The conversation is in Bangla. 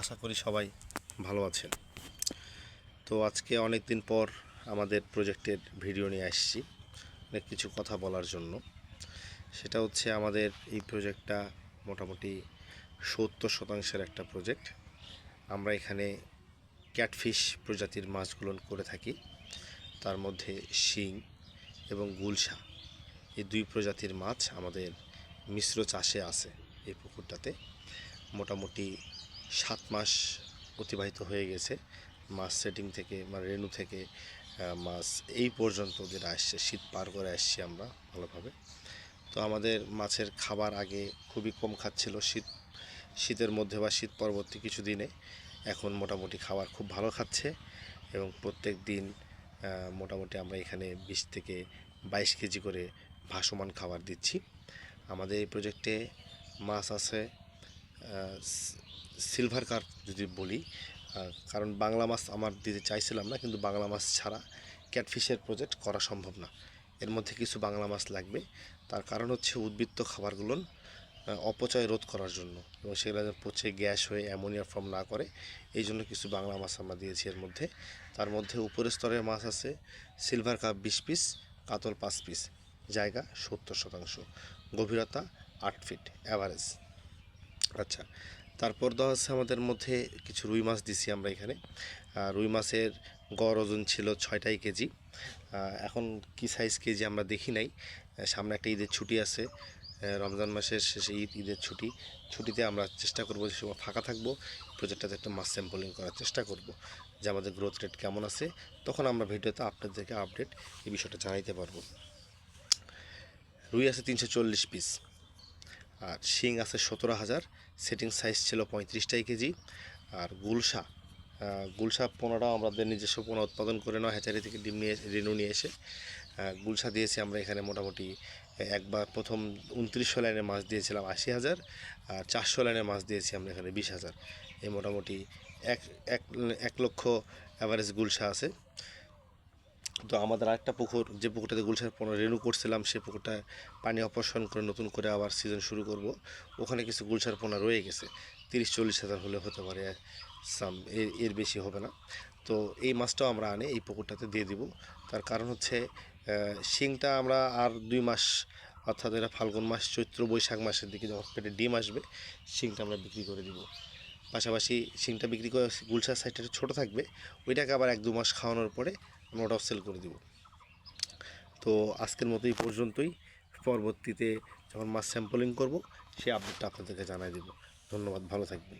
আশা করি সবাই ভালো আছেন। তো আজকে অনেক দিন পর আমাদের প্রজেক্টের ভিডিও নিয়ে আসছি অনেক কিছু কথা বলার জন্য। সেটা হচ্ছে আমাদের এই প্রজেক্টটা মোটামুটি 70% একটা প্রজেক্ট। আমরা এখানে ক্যাটফিশ প্রজাতির মাছগুলো করে থাকি। তার মধ্যে শিং এবং গুলশা এই দুই প্রজাতির মাছ আমাদের মিশ্র চাষে আছে। এই পুকুরটাতে মোটামুটি 7 মাস অতিবাহিত হয়ে গেছে মাছ সেটিং থেকে, মানে রেনু থেকে মাছ এই পর্যন্ত যেটা আসছে, শীত পার করে আসছি আমরা ভালোভাবে। তো আমাদের মাছের খাবার আগে খুবই কম খাচ্ছিল শীতের মধ্যে বা শীত পরবর্তী কিছু দিনে। এখন মোটামুটি খাবার খুব ভালো খাচ্ছে এবং প্রত্যেক দিন মোটামুটি আমরা এখানে 20 থেকে 22 কেজি করে ভাসমান খাবার দিচ্ছি। আমাদের এই প্রজেক্টে মাছ আছে সিলভার কার্প যদি বলি, কারণ বাংলা মাছ আমার দিতে চাইছিলাম না, কিন্তু বাংলা মাছ ছাড়া ক্যাটফিশের প্রজেক্ট করা সম্ভব না। এর মধ্যে কিছু বাংলা মাছ লাগবে। তার কারণ হচ্ছে উদ্বৃত্ত খাবারগুলো অপচয় রোধ করার জন্য, এবং সেগুলো যেন পচে গ্যাস হয়ে অ্যামোনিয়া ফর্ম না করে, এই জন্য কিছু বাংলা মাছ আমরা দিয়েছি এর মধ্যে। তার মধ্যে উপরের স্তরের মাছ আছে সিলভার কাপ 20 পিস, কাতল 5 পিস, জায়গা 70%, গভীরতা 8 ফিট অ্যাভারেজ। আচ্ছা, তারপর দেওয়া হচ্ছে আমাদের মধ্যে কিছু রুই মাছ দিছি আমরা এখানে। রুই মাছের গড় ওজন ছিল 6 কেজি। এখন কি সাইজ কেজি আমরা দেখি নাই। সামনে একটা ঈদের ছুটি আছে, রমজান মাসের শেষে ঈদের ছুটিতে আমরা চেষ্টা করব, যে সময় ফাঁকা থাকবো প্রজেক্টটাতে একটা মাছ স্যাম্পলিং করার চেষ্টা করব, যে আমাদের গ্রোথ রেট কেমন আছে। তখন আমরা ভিডিওতে আপনাদেরকে আপডেট এই বিষয়টা জানাইতে পারবো। রুই আছে 340 পিস, আর শিং আছে 17,000, সেটিং সাইজ ছিল 35 কেজি। আর গুলশা পোনাটাও আমাদের নিজস্ব পোনা উৎপাদন করে নেওয়া, হ্যাচারি থেকে ডিম নিয়ে রেনু নিয়ে এসে গুলশা দিয়েছি আমরা এখানে। মোটামুটি একবার প্রথম 2900 লাইনের মাছ দিয়েছিলাম 80,000, আর 400 লাইনের মাছ দিয়েছি আমরা এখানে 20,000। এই মোটামুটি এক এক 1 লক্ষ অ্যাভারেজ গুলশা আছে। তো আমাদের আরেকটা পুকুর, যে পুকুরটাতে গুলশার রেনু করছিলাম, সেই পুকুরটা পানি অপসারণ করে নতুন করে আবার সিজন শুরু করব। ওখানে কিছু গুলশার পোনা রয়ে গেছে, 30-40 হাজার হলে হতে পারে, এর বেশি হবে না। তো এই মাছটাও আমরা আনে এই পুকুরটাতে দিয়ে দিব। তার কারণ হচ্ছে শিংটা আমরা আর 2 মাস, অর্থাৎ এটা ফাল্গুন মাস, চৈত্র বৈশাখ মাসের দিকে যখন পেটে ডিম আসবে, শিংটা আমরা বিক্রি করে দিব। পাশাপাশি শিংটা বিক্রি করে গুলশার সাইডটা ছোটো থাকবে, ওইটাকে আবার 1-2 মাস খাওয়ানোর পরে আমরা ওটাও সেল করে দিব। তো আজকের মতো এই পর্যন্তই। পরবর্তীতে যখন মাছ স্যাম্পলিং করব, সেই আপডেটটা আপনাদেরকে জানাই দেব। ধন্যবাদ, ভালো থাকবেন।